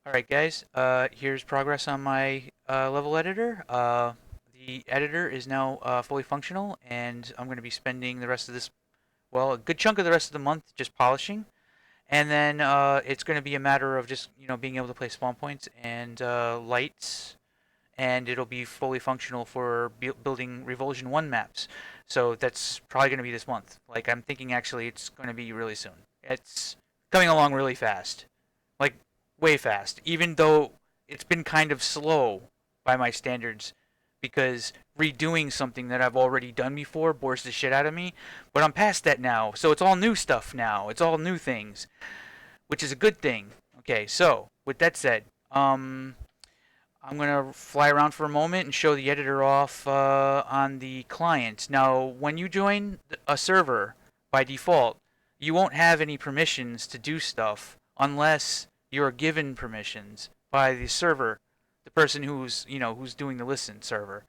Alright guys, here's progress on my level editor. The editor is now fully functional, and I'm going to be spending the rest of this, well, a good chunk of the rest of the month just polishing. And then it's going to be a matter of just, being able to play spawn points and lights, and it'll be fully functional for building Revulsion 1 maps. So that's probably going to be this month. Like, I'm thinking actually it's going to be really soon. It's coming along really fast. Like, way fast, even though it's been kind of slow by my standards because redoing something that I've already done before bores the shit out of me. But I'm past that now, so it's all new stuff now. It's all new things, which is a good thing. Okay, so with that said, I'm gonna fly around for a moment and show the editor off on the client. Now, when you join a server by default, you won't have any permissions to do stuff unless you're given permissions by the server, the person who's doing the listen server,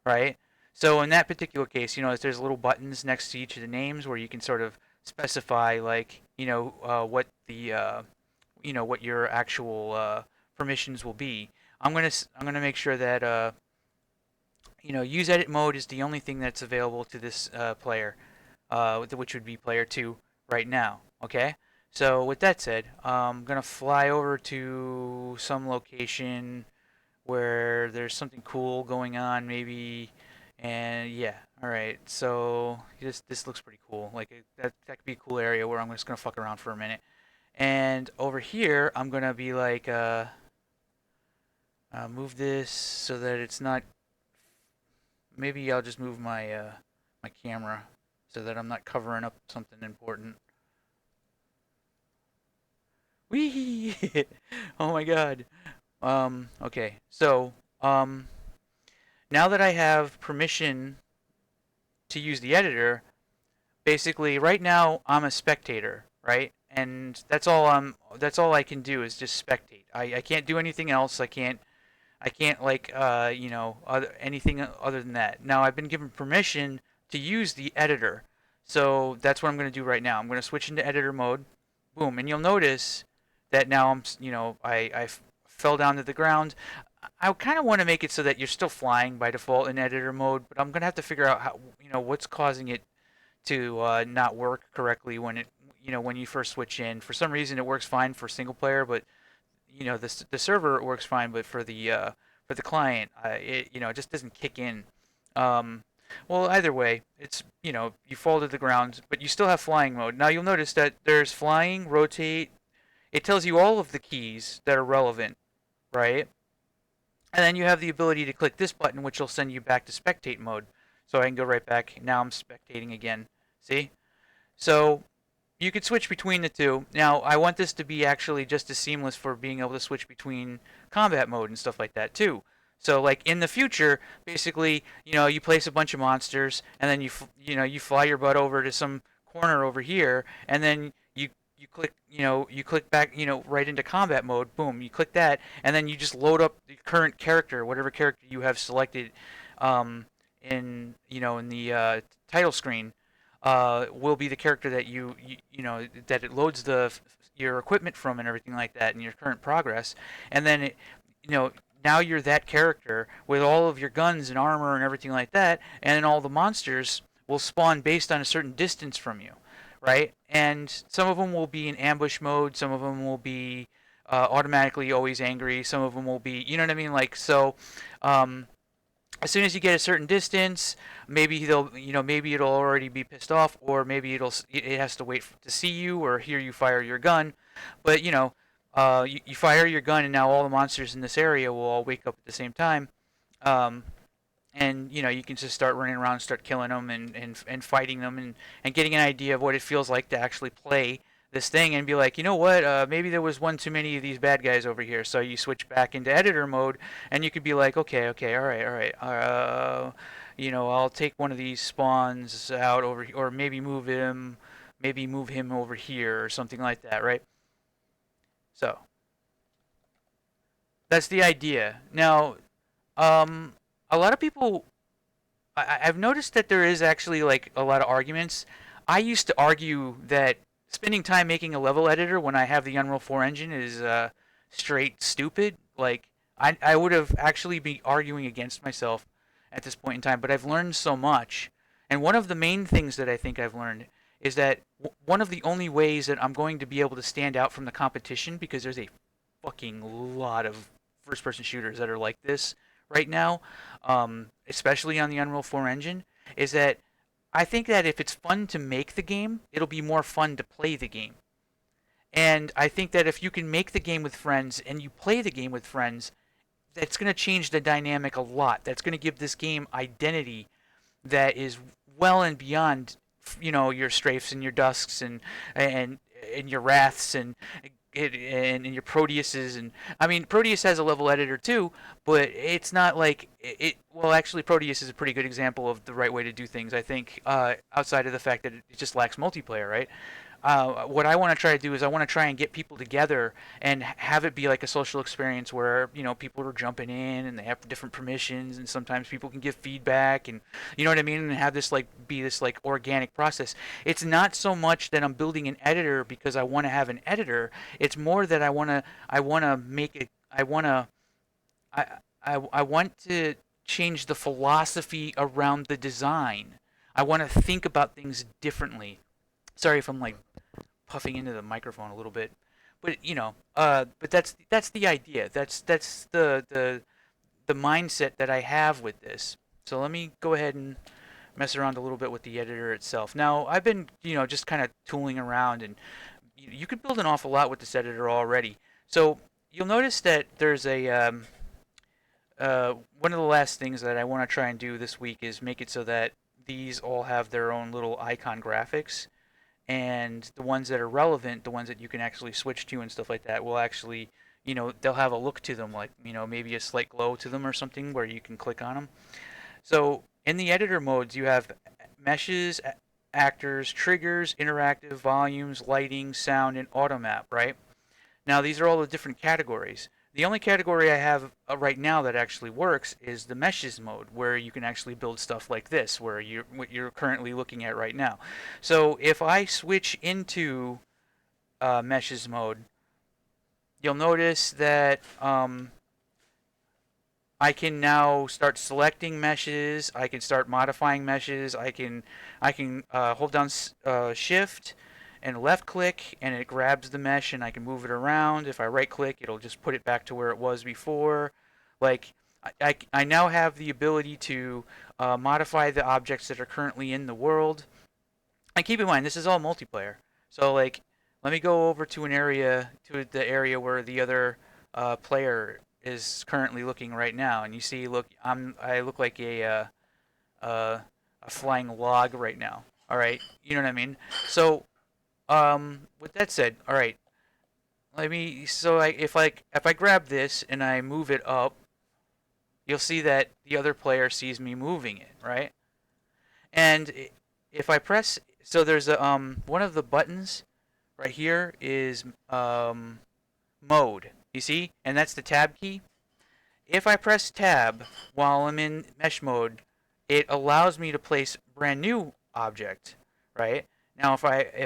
right? So in that particular case, there's little buttons next to each of the names where you can sort of specify like what your actual permissions will be. I'm gonna make sure that use edit mode is the only thing that's available to this player, which would be player two right now. Okay. So with that said, I'm gonna fly over to some location where there's something cool going on, maybe. And yeah, all right. So this looks pretty cool. Like that could be a cool area where I'm just gonna fuck around for a minute. And over here, I'm gonna be like move this so that it's not. Maybe I'll just move my camera so that I'm not covering up something important. Wee! Oh my god. Okay. So, now that I have permission to use the editor, basically right now I'm a spectator, right? And that's all I can do is just spectate. I can't do anything else. I can't like anything other than that. Now I've been given permission to use the editor, so that's what I'm going to do right now. I'm going to switch into editor mode. Boom, and you'll notice that now I fell down to the ground. I kind of want to make it so that you're still flying by default in editor mode, but I'm going to have to figure out how what's causing it to not work correctly when you first switch in. For some reason, it works fine for single player, but the server works fine, but for the client, it just doesn't kick in. Um, well, either way, it's you fall to the ground, but you still have flying mode. Now you'll notice that there's flying, rotate. It tells you all of the keys that are relevant, right? And then you have the ability to click this button, which will send you back to spectate mode. So I can go right back. Now I'm spectating again. See? So you could switch between the two. Now, I want this to be actually just as seamless for being able to switch between combat mode and stuff like that too. So, like in the future, basically, you place a bunch of monsters, and then you fly your butt over to some corner over here, and then you click back, right into combat mode. Boom, you click that, and then you just load up the current character, whatever character you have selected, um, in the title screen, will be the character that that it loads your equipment from and everything like that, and your current progress, and then you know now you're that character with all of your guns and armor and everything like that, and then all the monsters will spawn based on a certain distance from you, right? And some of them will be in ambush mode, some of them will be automatically always angry, some of them will be, you know what I mean, like so. Um, as soon as you get a certain distance, maybe it'll already be pissed off, or maybe it has to wait to see you or hear you fire your gun. But you fire your gun, and now all the monsters in this area will all wake up at the same time. Um, and you can just start running around, and start killing them, and fighting them, and getting an idea of what it feels like to actually play this thing, and be like, you know what, maybe there was one too many of these bad guys over here. So you switch back into editor mode, and you could be like, okay, okay, all right, all right, I'll take one of these spawns out over, or maybe move him over here, or something like that, right? So that's the idea. Now, um, a lot of people, I've noticed that there is actually like a lot of arguments. I used to argue that spending time making a level editor when I have the Unreal 4 engine straight stupid, like I would have actually be arguing against myself at this point in time. But I've learned so much, and one of the main things that I think I've learned is that one of the only ways that I'm going to be able to stand out from the competition, because there's a fucking lot of first-person shooters that are like this right now, especially on the Unreal 4 engine, is that I think that if it's fun to make the game, it'll be more fun to play the game. And I think that if you can make the game with friends and you play the game with friends, that's going to change the dynamic a lot. That's going to give this game identity that is well and beyond, your strafes and your dusks and and your wraths and your Proteuses. And I mean, Proteus has a level editor too, but it's not like it. Well, actually, Proteus is a pretty good example of the right way to do things. I think outside of the fact that it just lacks multiplayer, right? What I want to try to do is I want to try and get people together and have it be like a social experience where people are jumping in and they have different permissions and sometimes people can give feedback and you know what I mean, and have this like be this like organic process. It's not so much that I'm building an editor because I want to have an editor. It's more that I want to make it. I I want to change the philosophy around the design. I want to think about things differently. Sorry if I'm like puffing into the microphone a little bit, but but that's the idea. That's the mindset that I have with this. So let me go ahead and mess around a little bit with the editor itself. Now I've been just kind of tooling around, and you could build an awful lot with this editor already. So you'll notice that there's a one of the last things that I want to try and do this week is make it so that these all have their own little icon graphics, and the ones that are relevant, the ones that you can actually switch to and stuff like that, will actually, they'll have a look to them, like, maybe a slight glow to them or something where you can click on them. So in the editor modes, you have meshes, actors, triggers, interactive, volumes, lighting, sound, and automap, right? Now these are all the different categories. The only category I have right now that actually works is the meshes mode, where you can actually build stuff like this, where what you're currently looking at right now. So if I switch into meshes mode, you'll notice that I can now start selecting meshes. I can start modifying meshes. I can hold down Shift and left click, and it grabs the mesh, and I can move it around. If I right click, it'll just put it back to where it was before. Like I now have the ability to modify the objects that are currently in the world. And keep in mind, this is all multiplayer. So like, let me go over to the area where the other player is currently looking right now, and you see, look, I look like uh, a flying log right now. All right, you know what I mean. So, with that said, all right, let me. So if I grab this and I move it up, you'll see that the other player sees me moving it, right? And if I press, so there's a one of the buttons right here is mode. You see, and that's the tab key. If I press tab while I'm in mesh mode, it allows me to place brand new object, right? Now if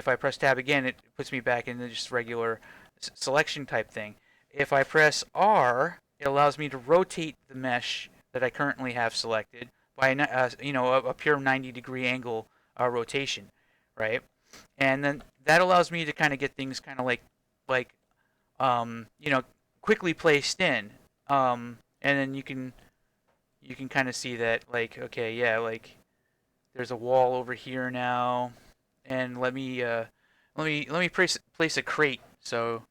I press tab again, it puts me back into just regular selection type thing. If I press R, it allows me to rotate the mesh that I currently have selected by a pure 90-degree angle rotation, right? And then that allows me to kind of get things kind of like um, you know quickly placed in. And then you can kind of see that, like, okay, yeah, like there's a wall over here now, and let me place a crate. So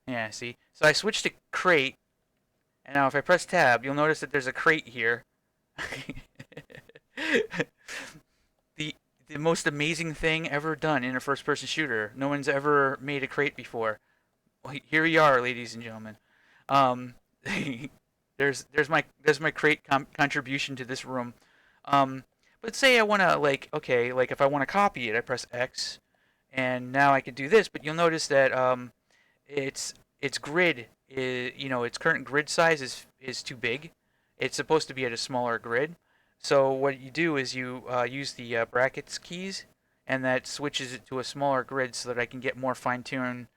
yeah, see, so I switched to crate, and now if I press tab, you'll notice that there's a crate here. the the most amazing thing ever done in a first-person shooter. No one's ever made a crate before. Well, here we are, ladies and gentlemen. Um, there's my crate contribution to this room. Um, but say I want to, like, okay, like if I want to copy it, I press X, and now I can do this. But you'll notice that its grid is, its current grid size is too big. It's supposed to be at a smaller grid. So what you do is you use the brackets keys, and that switches it to a smaller grid so that I can get more fine-tuned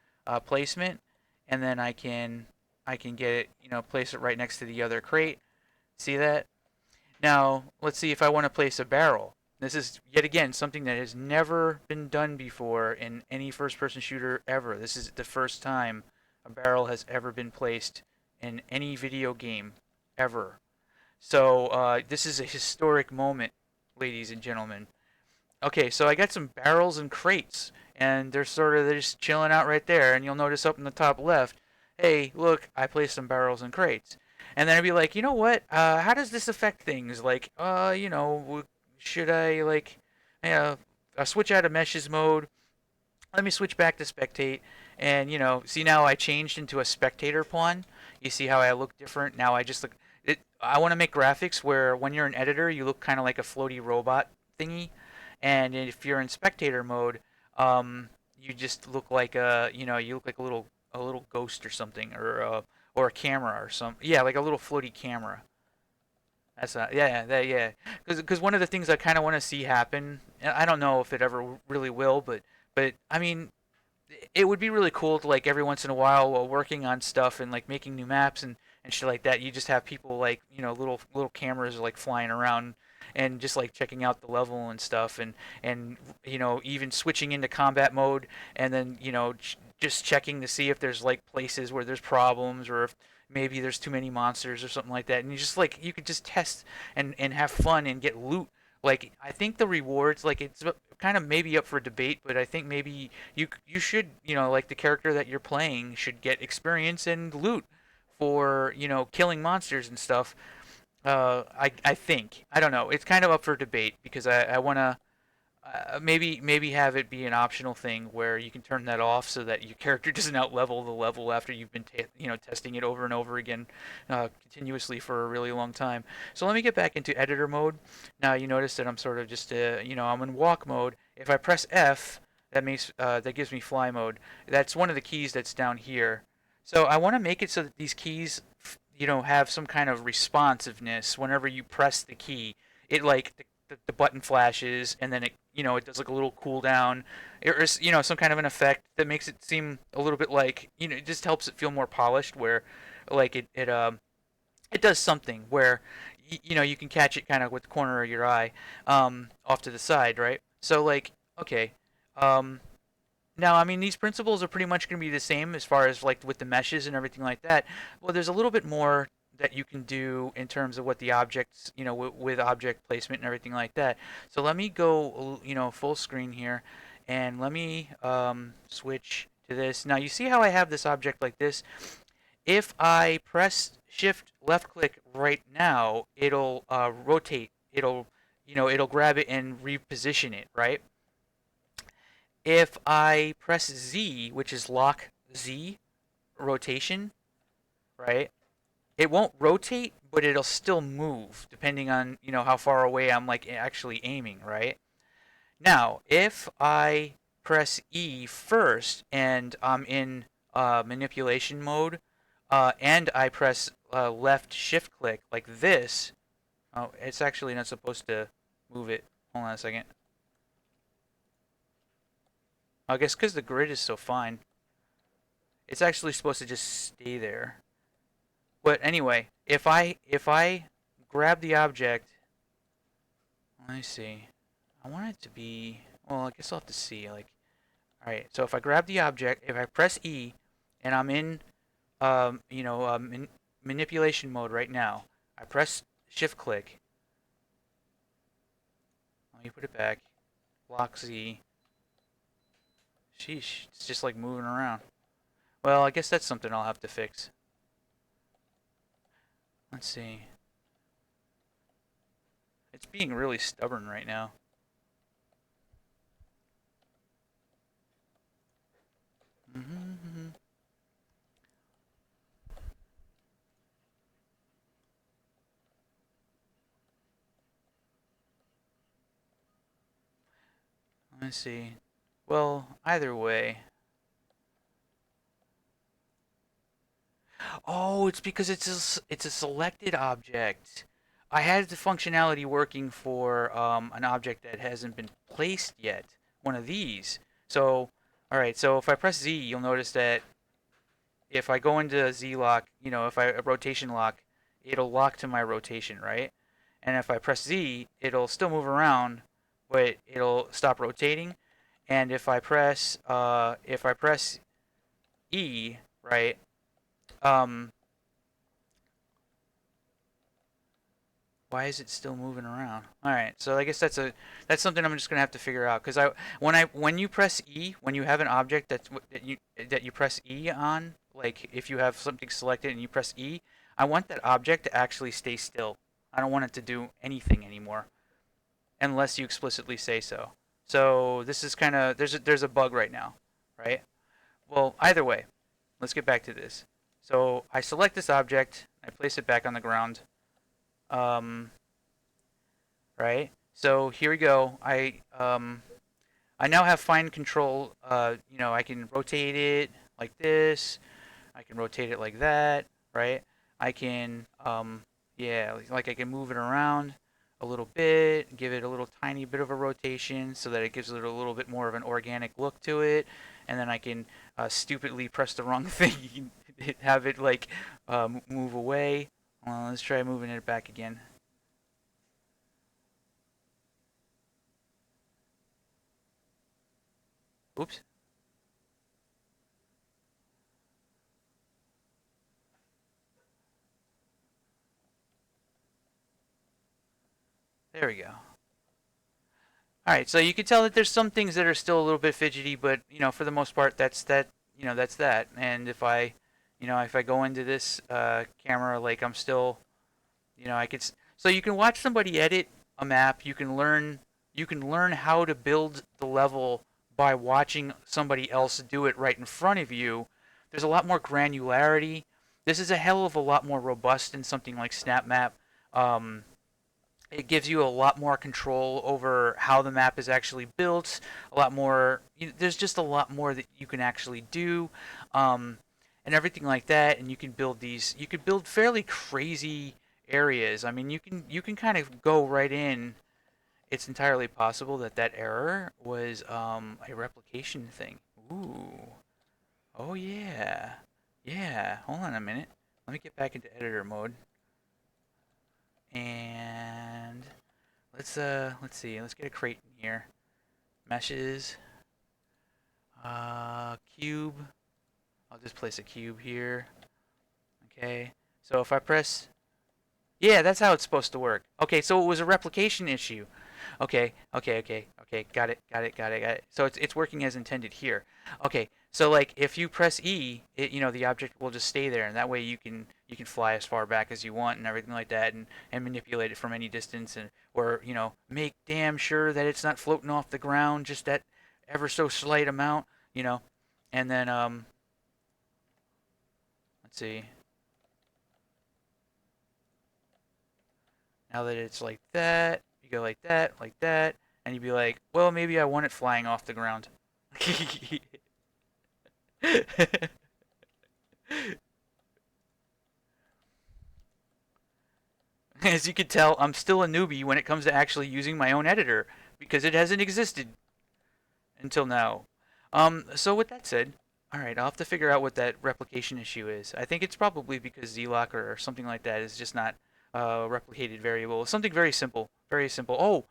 placement, and then I can get it, place it right next to the other crate. See that? Now, let's see if I want to place a barrel. This is, yet again, something that has never been done before in any first-person shooter ever. This is the first time a barrel has ever been placed in any video game ever. So, this is a historic moment, ladies and gentlemen. Okay, so I got some barrels and crates, and they're just chilling out right there. And you'll notice up in the top left, hey, look, I placed some barrels and crates. And then I'd be like, you know what? How does this affect things? Like, should I uh, switch out of meshes mode? Let me switch back to spectate, and see now I changed into a spectator pawn. You see how I look different now? I just look. I want to make graphics where when you're an editor, you look kind of like a floaty robot thingy, and if you're in spectator mode, you just look like you look like a little ghost or something, or a camera or some, yeah, like a little floaty camera. That's not, yeah, yeah, because one of the things I kind of want to see happen, and I don't know if it ever really will, but I mean, it would be really cool to, like, every once in a while working on stuff and like making new maps and shit like that, you just have people, like, little cameras like flying around and just like checking out the level and stuff, and even switching into combat mode, and then just checking to see if there's like places where there's problems, or if maybe there's too many monsters or something like that, and you could just test and have fun and get loot. Like, I think the rewards, like, it's kind of maybe up for debate, but I think maybe you should, like, the character that you're playing should get experience and loot for, killing monsters and stuff. I think, I don't know. It's kind of up for debate because I want to maybe have it be an optional thing where you can turn that off so that your character doesn't outlevel the level after you've been testing it over and over again continuously for a really long time. So let me get back into editor mode. Now you notice that I'm sort of just I'm in walk mode. If I press F, that gives me fly mode. That's one of the keys that's down here. So I want to make it so that these keys have some kind of responsiveness whenever you press the key. It, like, the button flashes, and then it does like a little cooldown, or some kind of an effect that makes it seem a little bit like, it just helps it feel more polished, where like it does something where you can catch it kind of with the corner of your eye, off to the side, right? So, like, okay, um now, I mean, these principles are pretty much going to be the same as far as, like, with the meshes and everything like that. Well, there's a little bit more that you can do in terms of what the objects, with object placement and everything like that. So let me go, full screen here, and let me switch to this. Now, you see how I have this object like this? If I press Shift left click right now, it'll rotate. It'll grab it and reposition it, right? If I press Z, which is lock Z, rotation, right? It won't rotate, but it'll still move depending on, how far away I'm, like, actually aiming, right? Now, if I press E first and I'm in manipulation mode, and I press left shift click like this, oh, it's actually not supposed to move it. Hold on a second. I guess because the grid is so fine, it's actually supposed to just stay there. But anyway, if I grab the object, let me see. I want it to be, well, I guess I'll have to see. Like, all right. So if I grab the object, if I press E, and I'm in manipulation mode right now, I press Shift click. Let me put it back. Lock Z. Sheesh, it's just like moving around. Well, I guess that's something I'll have to fix. Let's see. It's being really stubborn right now. Mm-hmm. Let me see. Well, either way. Oh, it's because it's a selected object. I had the functionality working for an object that hasn't been placed yet, one of these. So, all right, so if I press Z, you'll notice that if I go into Z lock, if I rotation lock, it'll lock to my rotation, right? And if I press Z, it'll still move around, but it'll stop rotating. And if I press E, right, um, why is it still moving around? All right, so I guess that's something I'm just gonna have to figure out because when you press E, when you have an object that you press E on, like if you have something selected and you press E, I want that object to actually stay still. I don't want it to do anything anymore unless you explicitly say so. So this is kind of there's a bug right now, right? Well, either way, let's get back to this. So I select this object, I place it back on the ground. Um, right? So here we go. I now have fine control. I can rotate it like this. I can rotate it like that, right? I can yeah, like I can move it around a little bit, give it a little tiny bit of a rotation so that it gives it a little bit more of an organic look to it, and then I can stupidly press the wrong thing, have it like move away. Well, let's try moving it back again. Oops. There we go. All right, so you can tell that there's some things that are still a little bit fidgety, but for the most part, that's that. That's that. And if I go into this camera, like I'm still, I could. So you can watch somebody edit a map. You can learn how to build the level by watching somebody else do it right in front of you. There's a lot more granularity. This is a hell of a lot more robust than something like SnapMap. Um, it gives you a lot more control over how the map is actually built. A lot more. There's just a lot more that you can actually do, um, and everything like that. And you can build these. You could build fairly crazy areas. I mean, you can kind of go right in. It's entirely possible that that error was a replication thing. Ooh. Oh yeah. Yeah. Hold on a minute. Let me get back into editor mode. And let's see. Let's get a crate in here. Meshes. Cube. I'll just place a cube here. Okay. So if I press, yeah, that's how it's supposed to work. Okay, so it was a replication issue. Okay. Got it. So it's working as intended here. Okay, so like if you press E, the object will just stay there, and that way you can fly as far back as you want and everything like that, and manipulate it from any distance, and or make damn sure that it's not floating off the ground just that ever so slight amount, you know, and then let's see. Now that it's like that, you go like that, and you'd be like, well, maybe I want it flying off the ground. As you can tell, I'm still a newbie when it comes to actually using my own editor because it hasn't existed until now. So with that said, all right, I'll have to figure out what that replication issue is. I think it's probably because zlocker or something like that is just not replicated variable. Something very simple, very simple. Oh,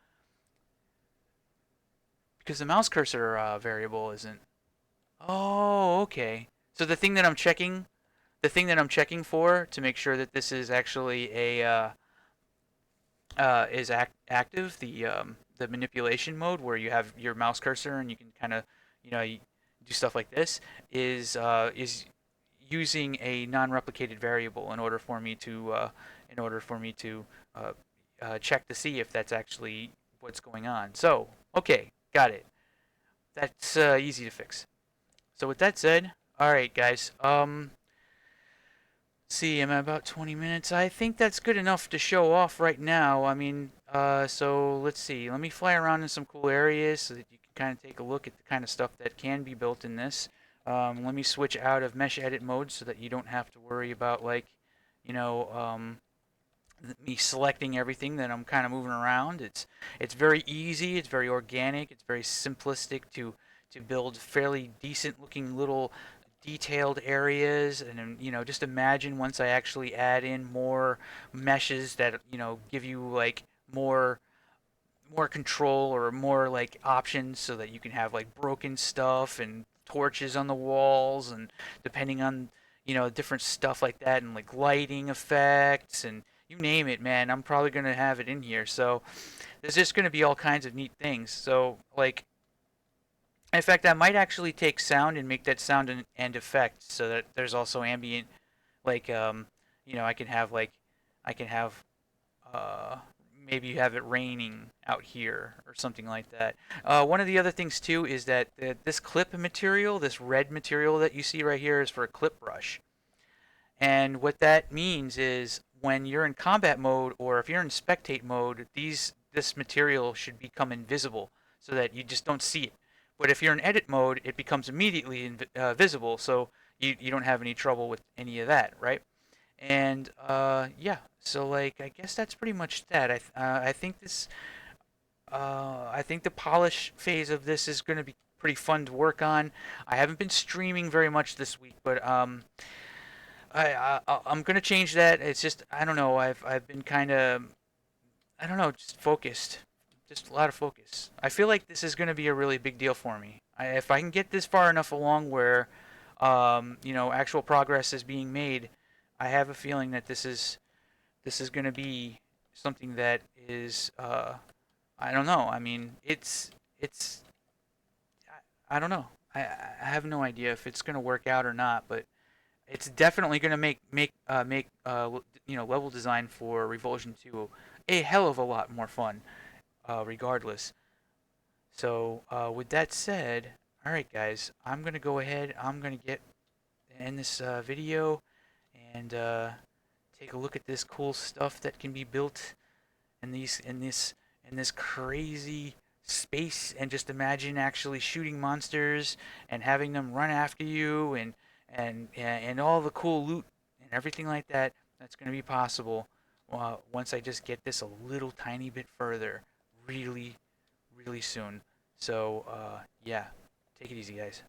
because the mouse cursor variable isn't. Oh, okay. So the thing that I'm checking for to make sure that this is actually a active, the manipulation mode where you have your mouse cursor and you can kind of do stuff like this is using a non-replicated variable in order for me to check to see if that's actually what's going on. So okay, got it. That's easy to fix. So with that said, all right, guys. See, I'm at about 20 minutes. I think that's good enough to show off right now. I mean, so let's see. Let me fly around in some cool areas so that you can kind of take a look at the kind of stuff that can be built in this. Let me switch out of mesh edit mode so that you don't have to worry about like, you know, me selecting everything that I'm kind of moving around. It's very easy. It's very organic. It's very simplistic to build fairly decent looking little detailed areas. And just imagine once I actually add in more meshes that give you like more control or more like options so that you can have like broken stuff and torches on the walls and depending on different stuff like that and like lighting effects and you name it, man. I'm probably going to have it in here. So there's just going to be all kinds of neat things. So like in fact I might actually take sound and make that sound and effect so that there's also ambient like I can have I can have uh, maybe you have it raining out here or something like that. One of the other things too is that this clip material, this red material that you see right here, is for a clip brush. And what that means is when you're in combat mode or if you're in spectate mode, this material should become invisible so that you just don't see it. But if you're in edit mode, it becomes immediately visible, so you don't have any trouble with any of that, right? And yeah, so like I guess that's pretty much that. I think I think the polish phase of this is going to be pretty fun to work on. I haven't been streaming very much this week, but I'm going to change that. It's just I don't know. I've been kind of I don't know, just focused. Just a lot of focus. I feel like this is going to be a really big deal for me. If I can get this far enough along where actual progress is being made, I have a feeling that this is going to be something that is I don't know. I mean, it's I don't know. I have no idea if it's going to work out or not, but it's definitely going to make level design for Revulsion 2 a hell of a lot more fun, regardless. So with that said, all right, guys, I'm going to go ahead. I'm going to get end this video and take a look at this cool stuff that can be built in this crazy space and just imagine actually shooting monsters and having them run after you and all the cool loot and everything like that that's going to be possible once I just get this a little tiny bit further really really soon. So yeah, take it easy guys.